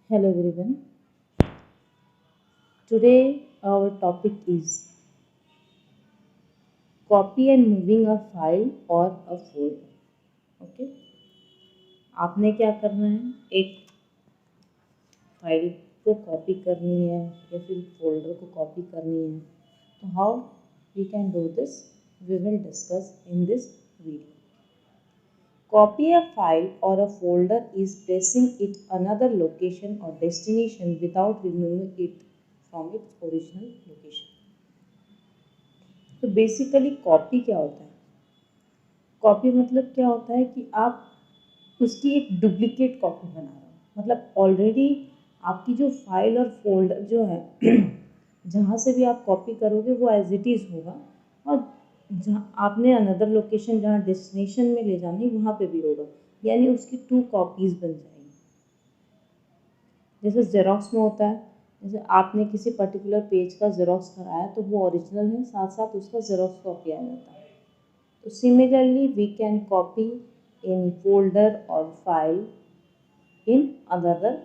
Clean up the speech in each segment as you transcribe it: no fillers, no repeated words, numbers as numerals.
Hello everyone. Today our topic is copy and moving a file or a folder. Okay, आपने क्या करना है? एक फाइल को कॉपी करनी है या फिर फोल्डर को कॉपी करनी है. तो how we can do this? We will discuss in this video. Copy a file or a folder is placing it another location or destination without removing it from its original location. तो basically copy क्या होता है? Copy मतलब क्या होता है कि आप उसकी एक डुप्लीकेट कॉपी बना रहे हो. मतलब ऑलरेडी आपकी जो फाइल और फोल्डर जो है जहाँ से भी आप कॉपी करोगे वो एज इट इज़ होगा, और जहाँ आपने अनदर लोकेशन जहाँ डेस्टिनेशन में ले जानी वहाँ पे भी होगा. यानी उसकी टू कॉपीज़ बन जाएंगी. जैसे जेरोक्स में होता है, जैसे आपने किसी पर्टिकुलर पेज का जेरोक्स कराया तो वो ओरिजिनल है, साथ साथ उसका जेरोक्स कॉपी आ जाता है. तो similarly we can copy in folder और file in another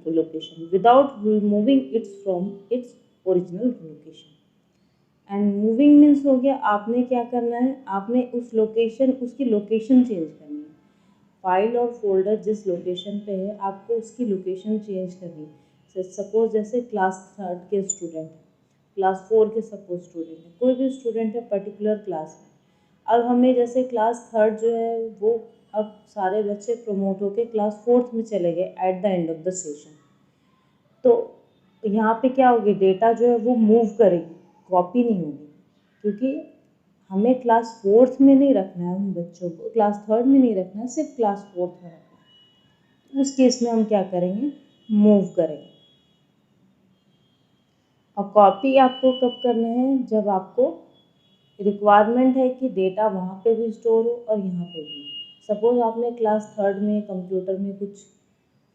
location without removing it from its original location. And moving means हो गया आपने क्या करना है, आपने उसकी लोकेशन चेंज करनी है. फाइल और फोल्डर जिस लोकेशन पे है आपको उसकी लोकेशन चेंज करनी है. सपोज जैसे क्लास 3 के स्टूडेंट हैं, क्लास 4 के सपोज स्टूडेंट हैं, कोई भी स्टूडेंट है पर्टिकुलर क्लास में. अब हमें जैसे क्लास 3 जो है वो अब सारे बच्चे प्रमोट होकर क्लास 4 में चले गए at the end of the session. तो यहाँ पे क्या होगी, डेटा जो है वो मूव करेगी, कॉपी नहीं होगी. क्योंकि हमें क्लास 4 में नहीं रखना है, उन बच्चों को क्लास 3 में नहीं रखना है, सिर्फ क्लास 4 में रखना है. उस केस में हम क्या करेंगे, मूव करेंगे. और कॉपी आपको कब करना है, जब आपको रिक्वायरमेंट है कि डेटा वहाँ पे भी स्टोर हो और यहाँ पे भी. सपोज आपने क्लास 3 में कंप्यूटर में कुछ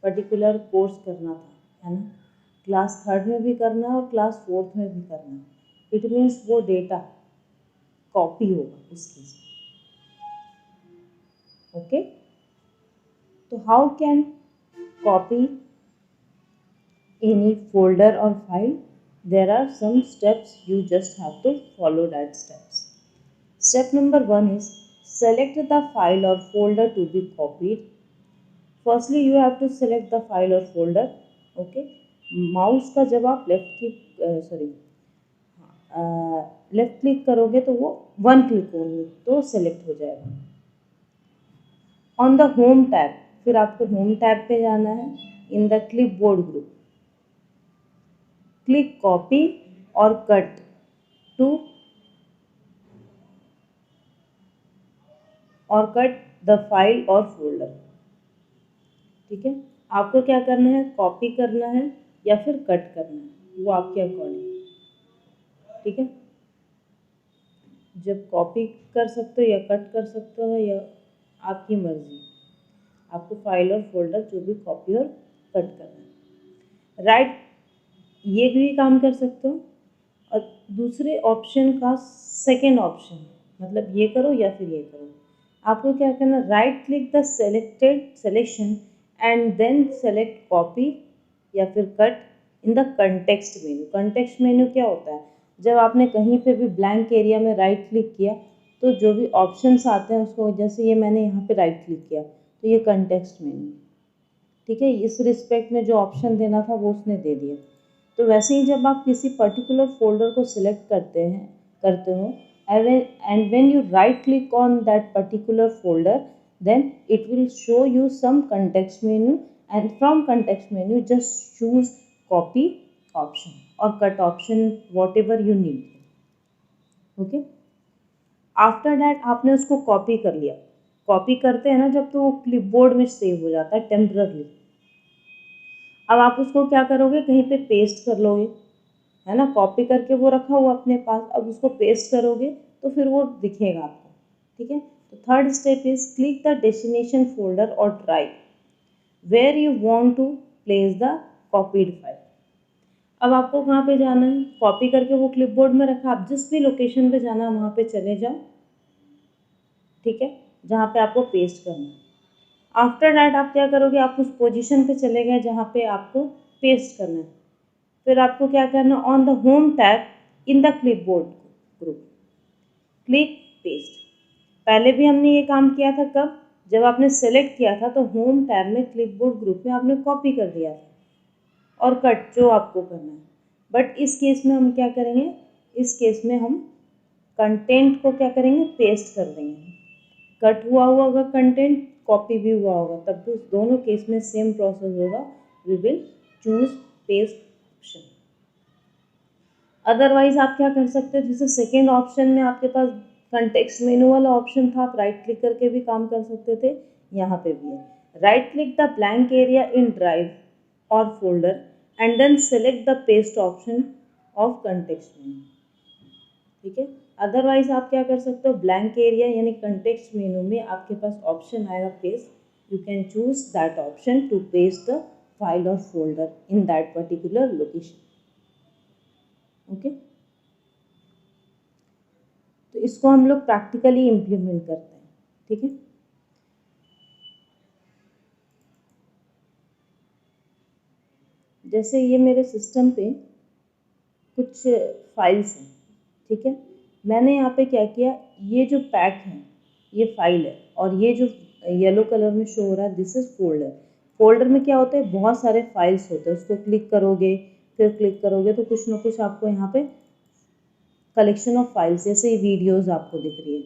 पर्टिकुलर कोर्स करना था, है ना. क्लास 3 में भी करना है और क्लास 4 में भी करना है. इट मीन्स वो डेटा कॉपी होगा उस केस में. ओके, तो how can copy any folder or file? There are some steps, you just have to follow that steps. Step number 1 is select the file or folder to be copied. Firstly you have to select the file or folder. Okay, mouse का जब आप left click करोगे तो वो one click होगी तो select हो जाएगा. ऑन द होम टैब, फिर आपको होम टैब पे जाना है. In the clipboard group click copy और कट द फाइल और फोल्डर. ठीक है, आपको क्या करना है, कॉपी करना है या फिर कट करना है, वो आपके अकॉर्डिंग. ठीक है, जब कॉपी कर सकते हो या कट कर सकते हो या आपकी मर्जी, आपको फाइल और फोल्डर जो भी कॉपी और कट करना है. राइट, ये भी काम कर सकते हो. और दूसरे ऑप्शन का सेकेंड ऑप्शन, मतलब ये करो या फिर ये करो. आपको क्या करना, right click the selection and then select copy या फिर cut in the context menu. Context menu क्या होता है, जब आपने कहीं पे भी ब्लैंक एरिया में राइट क्लिक किया तो जो भी ऑप्शंस आते हैं उसको, जैसे ये मैंने यहाँ पे राइट क्लिक किया तो ये कंटेक्स्ट मेन्यू. ठीक है, इस रिस्पेक्ट में जो ऑप्शन देना था वो उसने दे दिया. तो वैसे ही जब आप किसी पर्टिकुलर फोल्डर को सिलेक्ट करते हो and when you right click on that particular folder, then it will show you some context menu, and from context menu just choose copy option or cut option, whatever you need. Okay, after that आपने उसको copy कर लिया. Copy करते हैं ना जब, तो वो क्लिपबोर्ड में सेव हो जाता है टेम्पररी. अब आप उसको क्या करोगे, कहीं पे पेस्ट कर लोगे, है ना. कॉपी करके वो रखा हुआ अपने पास, अब उसको पेस्ट करोगे तो फिर वो दिखेगा आपको. ठीक है, तो third step is click the destination folder और drive where you want to place the copied file. अब आपको कहाँ पे जाना है, कॉपी करके वो क्लिपबोर्ड में रखा, आप जिस भी लोकेशन पे जाना है वहाँ पे चले जाओ. ठीक है, जहाँ पे आपको पेस्ट करना है. आफ्टर दैट आप क्या करोगे, आप उस पोजीशन पे चले गए जहाँ पे आपको पेस्ट करना है। फिर आपको क्या करना है, on the home tab in the clipboard group click paste. पहले भी हमने ये काम किया था, कब, जब आपने सेलेक्ट किया था तो होम टैब में क्लिपबोर्ड ग्रुप में आपने कॉपी कर दिया था और कट जो आपको करना है। बट इस केस में हम क्या करेंगे, इस केस में हम कंटेंट को क्या करेंगे, पेस्ट कर देंगे। कट हुआ होगा कंटेंट, कॉपी भी हुआ होगा, तब भी दोनों केस में सेम प्रोसेस होगा, we will choose paste option. Otherwise आप क्या कर सकते हो, जैसे सेकेंड ऑप्शन में आपके पास कंटेक्स्ट मेनू वाला ऑप्शन था, आप राइट क्लिक करके भी काम कर सकते थे, यहाँ पे भी है right click the blank area in drive और folder and then select the paste option of context menu. ठीक है, अदरवाइज आप क्या कर सकते हो, ब्लैंक एरिया यानी कंटेक्स्ट मेनू में आपके पास ऑप्शन आएगा paste, you can choose that option to paste the file और folder in that particular location. Okay, तो इसको हम लोग प्रैक्टिकली इम्प्लीमेंट करते हैं। ठीक है, जैसे ये मेरे सिस्टम पे कुछ फाइल्स हैं। ठीक है, मैंने यहाँ पे क्या किया, ये जो पैक है ये फाइल है, और ये जो येलो कलर में शो हो रहा है दिस इज फोल्डर। फोल्डर में क्या होता है, बहुत सारे फाइल्स होते हैं, उसको क्लिक करोगे फिर क्लिक करोगे तो कुछ ना कुछ आपको यहाँ पे कलेक्शन ऑफ फाइल्स, जैसे वीडियोस आपको दिख रही है।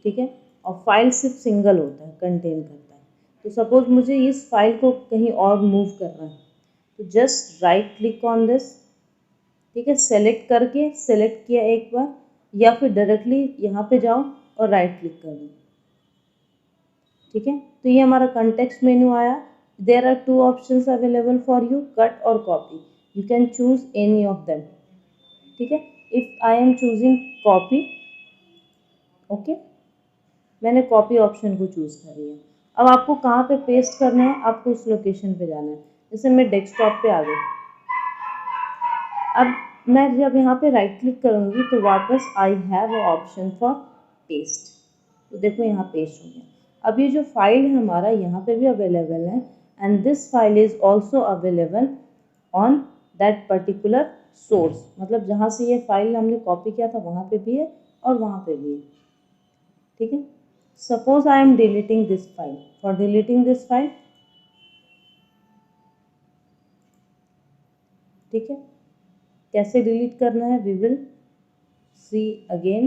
ठीक है, और फाइल सिर्फ सिंगल होता है, कंटेन करता है। तो सपोज मुझे इस फाइल को कहीं और मूव करना है, तो just right click on this. ठीक है, सेलेक्ट करके, सेलेक्ट किया एक बार, या फिर डायरेक्टली यहाँ पे जाओ और राइट क्लिक कर दो। ठीक है, तो ये हमारा कंटेक्स्ट मेन्यू आया। There are two options available for you, cut और copy, you can choose any of them. ठीक है, if I am choosing copy, okay, मैंने कॉपी ऑप्शन को चूज कर लिया। अब आपको कहाँ पे पेस्ट करना है, आपको उस लोकेशन पे जाना है। जैसे मैं डेस्कटॉप पे आ गई, अब मैं जब यहाँ पे राइट क्लिक करूँगी तो वापस I have option for paste, तो देखो यहाँ पेस्ट हो गया। अब ये जो फाइल है हमारा यहाँ पे भी अवेलेबल है, and this file is also available on that particular source, मतलब जहाँ से ये फाइल हमने कॉपी किया था वहाँ पे भी है और वहाँ पे भी है। ठीक है, suppose I am deleting this file, for deleting this file, ठीक है, कैसे डिलीट करना है we will see again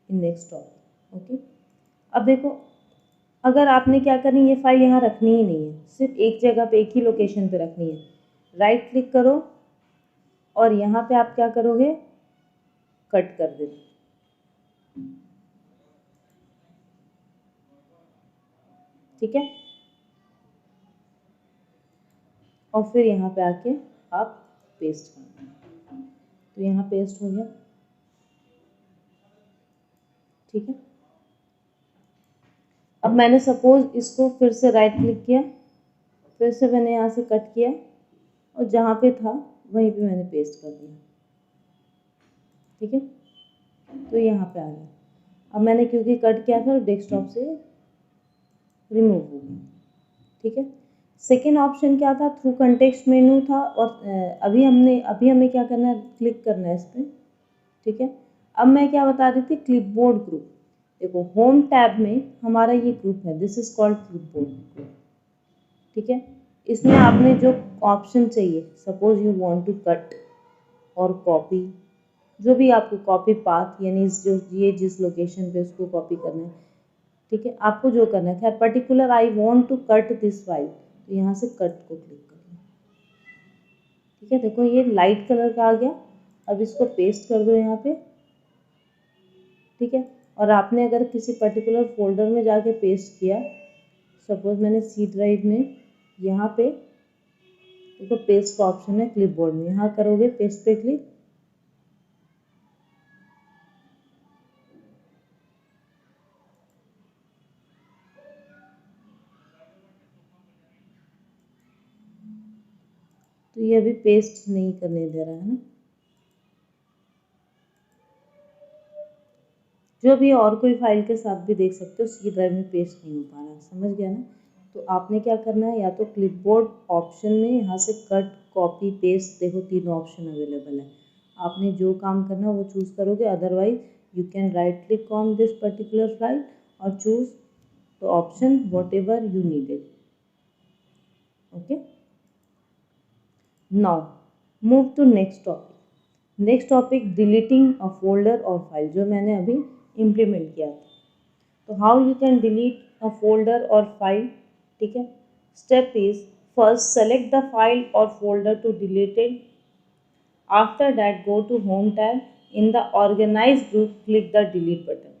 in next topic. Okay, अब देखो, अगर आपने क्या करनी, ये फाइल यहाँ रखनी ही नहीं है, सिर्फ एक जगह पे, एक ही लोकेशन पे रखनी है, राइट क्लिक करो और यहाँ पे आप क्या करोगे, कट कर देना। ठीक है, और फिर यहाँ पे आके आप पेस्ट कर देना, तो यहाँ पेस्ट हो गया। ठीक है, अब मैंने सपोज इसको फिर से राइट क्लिक किया, फिर से मैंने यहाँ से कट किया और जहाँ पे था वहीं पे मैंने पेस्ट कर दिया। ठीक है, तो यहाँ पे आ गया। अब मैंने क्योंकि कट किया था डेस्कटॉप से रिमूव हो गया। ठीक है, सेकेंड ऑप्शन क्या था, थ्रू कंटेक्स्ट मेनू था, और अभी हमें क्या करना है, क्लिक करना है इस पर। ठीक है, अब मैं क्या बता रही थी, क्लिपबोर्ड ग्रुप। देखो होम टैब में हमारा ये ग्रुप है, this is called clipboard group. ठीक है, इसमें आपने जो ऑप्शन चाहिए, suppose you want to cut और कॉपी, जो भी आपको कॉपी पाथ, यानी जो ये जिस लोकेशन पे उसको कॉपी करना है। ठीक है, आपको जो करना है, खैर particular I want to cut this file, तो यहाँ से कट को क्लिक करो। ठीक है, देखो ये लाइट कलर का आ गया। अब इसको पेस्ट कर दो यहाँ पे। ठीक है, और आपने अगर किसी पर्टिकुलर फोल्डर में जाके पेस्ट किया, सपोज मैंने सी ड्राइव में, यहाँ पे देखो पेस्ट का ऑप्शन है क्लिपबोर्ड में, यहाँ करोगे पेस्ट पे क्लिक, तो ये अभी पेस्ट नहीं करने दे रहा है ना, जो भी और कोई फाइल के साथ भी देख सकते हो, सी ड्राइव में पेस्ट नहीं हो पा रहा है, समझ गया ना। तो आपने क्या करना है, या तो क्लिपबोर्ड ऑप्शन में यहाँ से कट, कॉपी, पेस्ट, देखो तीनों ऑप्शन अवेलेबल है। आपने जो काम करना वो चूज़ करोगे, otherwise you can right click on this particular file और choose the option whatever you needed. Okay, now move to next topic. Next topic deleting a folder और फाइल, जो मैंने अभी इम्प्लीमेंट किया था। तो how you can delete a folder और file, ठीक है। Step is, first select the file और folder to deleted. After that go to home tab, in the organise group click the delete button.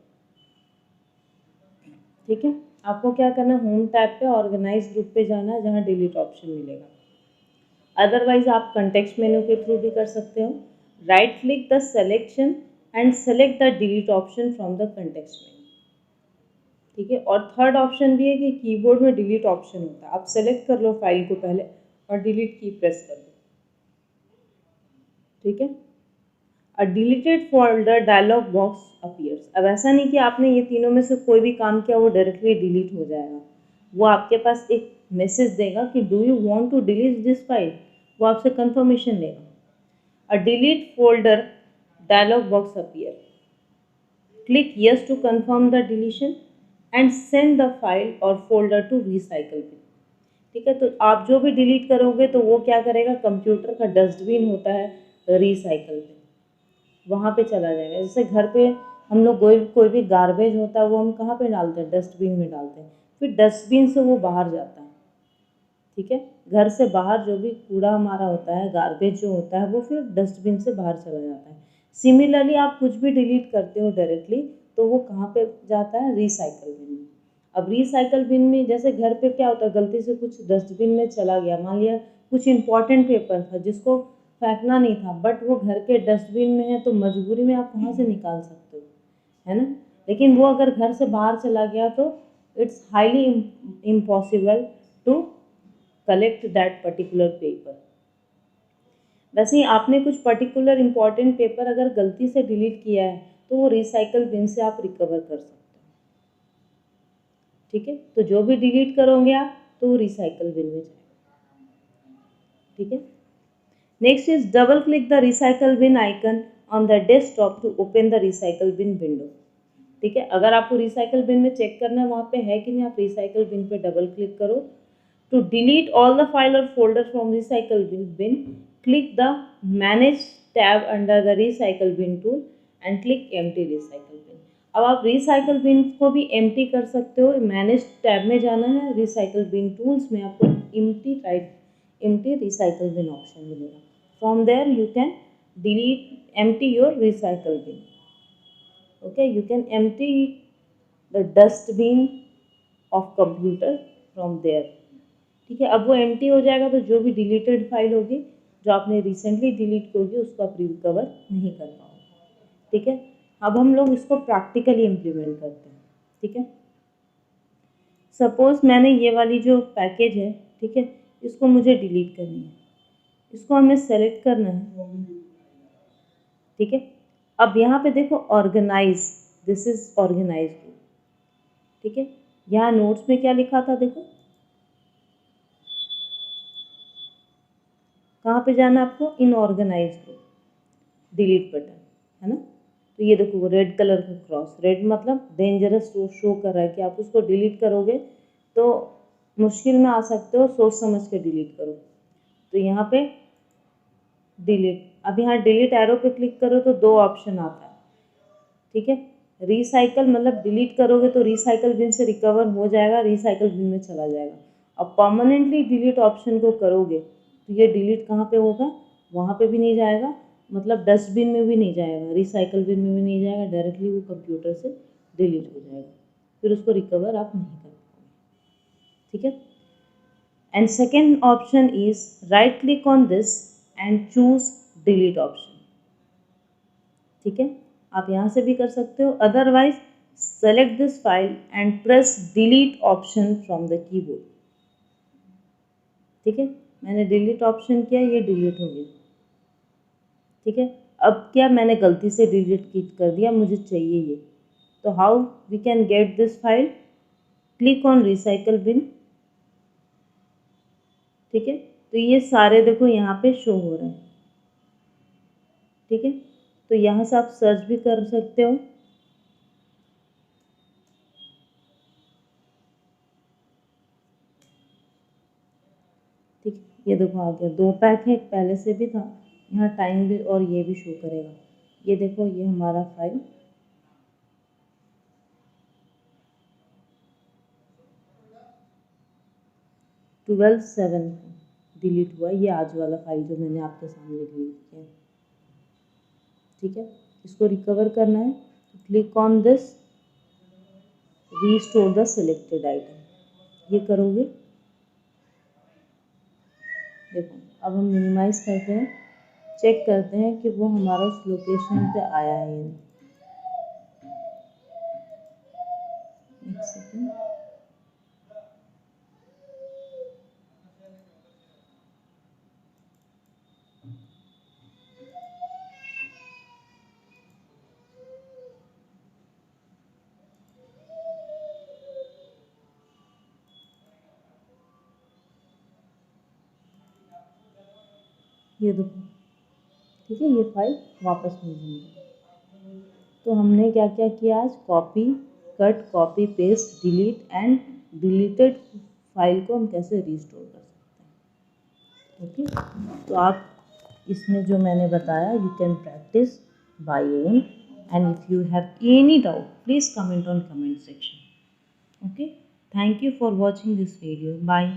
ठीक है, आपको क्या करना है, होम टैब पे ऑर्गेनाइज ग्रुप पे जाना है जहाँ डिलीट ऑप्शन मिलेगा। अदरवाइज आप कंटेक्स्ट मेनू के थ्रू भी कर सकते हो। Right click the selection and select the delete option from the context menu. ठीक है, और थर्ड ऑप्शन भी है कि कीबोर्ड में डिलीट ऑप्शन होता है, आप सेलेक्ट कर लो फाइल को पहले और डिलीट की प्रेस कर दो। ठीक है, a deleted folder dialog box appears. अब ऐसा नहीं कि आपने ये तीनों में से कोई भी काम किया वो डायरेक्टली डिलीट हो जाएगा, वो आपके पास एक मैसेज देगा कि do you want to delete this file, वो आपसे कंफर्मेशन लेगा। A delete folder dialog box appear, click yes to confirm the deletion and send the file और फोल्डर टू रिसाइकल बिन। ठीक है, तो आप जो भी डिलीट करोगे तो वो क्या करेगा, कंप्यूटर का डस्टबिन होता है रिसाइकल बिन, वहाँ पे चला जाएगा। जैसे घर पे हम लोग कोई भी गार्बेज होता है वो हम कहाँ पे डालते हैं, डस्टबिन में डालते हैं, फिर डस्टबिन से वो बाहर जाता है। ठीक है, घर से बाहर जो भी कूड़ा हमारा होता है, गार्बेज जो होता है, वो फिर डस्टबिन से बाहर चला जाता है। सिमिलरली आप कुछ भी डिलीट करते हो डायरेक्टली तो वो कहाँ पे जाता है, रिसाइकल बिन में। अब रिसाइकल बिन में जैसे घर पे क्या होता है, गलती से कुछ डस्टबिन में चला गया, मान लिया कुछ इंपॉर्टेंट पेपर था जिसको फेंकना नहीं था, बट वो घर के डस्टबिन में है, तो मजबूरी में आप वहाँ से निकाल सकते हो, है ना। लेकिन वो अगर घर से बाहर चला गया तो it's highly impossible to collect that particular paper. वैसे ही आपने कुछ पर्टिकुलर इम्पॉर्टेंट पेपर अगर गलती से डिलीट किया है तो वो रिसाइकल बिन से आप रिकवर कर सकते हो। ठीक है, तो जो भी डिलीट करोगे आप तो वो रिसाइकल बिन में जाएगा। ठीक है, next is double click the recycle bin icon on the desktop to open the recycle bin window. ठीक है, अगर आपको रिसाइकल बिन में चेक करना है वहाँ पे है कि नहीं, आप रिसाइकल बिन पे डबल क्लिक करो। To delete all the file or folder from recycle bin, click the Manage tab under the Recycle Bin tool and click Empty Recycle Bin। अब आप रिसाइकल बिन को भी एम्प्टी कर सकते हो। Manage tab में जाना है, रिसाइकल बिन टूल्स में आपको एम्प्टी रिसाइकल बिन ऑप्शन मिलेगा। From there you can delete empty your recycle bin. Okay, you can empty the dustbin of computer from there. ठीक है, अब वो एम्प्टी हो जाएगा तो जो भी डिलीटेड फाइल होगी, जो आपने रिसेंटली डिलीट की होगी, उसको आप रिकवर नहीं कर पाओगे। ठीक है, अब हम लोग इसको प्रैक्टिकली इम्प्लीमेंट करते हैं। ठीक है, सपोज मैंने ये वाली जो पैकेज है, ठीक है, इसको मुझे डिलीट करनी है, इसको हमें सेलेक्ट करना है। ठीक है, अब यहाँ पे देखो ऑर्गेनाइज, दिस इज ऑर्गेनाइज। ठीक है, यहाँ नोट्स में क्या लिखा था, देखो कहाँ पे जाना है आपको, इन ऑर्गेनाइज को, डिलीट बटन, है ना। तो ये देखो वो रेड कलर का क्रॉस, रेड मतलब डेंजरस शो कर रहा है कि आप उसको डिलीट करोगे तो मुश्किल में आ सकते हो, सोच समझ के डिलीट करो। तो यहाँ पे डिलीट, अब यहाँ डिलीट एरो पे क्लिक करो तो दो ऑप्शन आता है। ठीक है, रिसाइकल मतलब डिलीट करोगे तो रिसाइकल बिन से रिकवर हो जाएगा, रिसाइकल बिन में चला जाएगा। अब परमानेंटली डिलीट ऑप्शन को करोगे तो ये डिलीट कहाँ पे होगा, वहाँ पे भी नहीं जाएगा, मतलब डस्टबिन में भी नहीं जाएगा, रिसाइकल बिन में भी नहीं जाएगा, डायरेक्टली वो कंप्यूटर से डिलीट हो जाएगा, फिर उसको रिकवर आप नहीं कर पाओगे। ठीक है, and second option is right click on this and choose delete option. ठीक है, आप यहाँ से भी कर सकते हो, otherwise select this file and press delete option from the keyboard. ठीक है, मैंने डिलीट ऑप्शन किया, ये डिलीट हो गया। ठीक है, अब क्या मैंने गलती से डिलीट कर दिया, मुझे चाहिए ये, तो how we can get this file, click on recycle bin ठीक है, तो ये सारे देखो यहाँ पे शो हो रहे हैं। ठीक है, तो यहाँ से आप सर्च भी कर सकते हो। ठीक है, ये देखो आ गया, 2 पैक है, एक पहले से भी था। यहाँ टाइम भी और ये भी शो करेगा। ये देखो, ये हमारा फाइल 12/7 डिलीट हुआ। ये आज वाला फाइल जो मैंने आपके सामने डिलीट किया। ठीक है, इसको रिकवर करना है तो click on this restore the selected item, ये करोगे। देखो, अब हम मिनिमाइज करते हैं, चेक करते हैं कि वो हमारा उस लोकेशन पे आया है या नहीं। एक सेकेंड, ये देखो। ठीक है, ये फाइल वापस मिल जाएगी। तो हमने क्या क्या किया आज, copy, cut, copy, paste, delete and deleted file को हम कैसे रिस्टोर कर सकते हैं। ओके, तो आप इसमें जो मैंने बताया, you can practice by own, and if you have any doubt please comment on comment section. Okay, thank you for watching this video. Bye.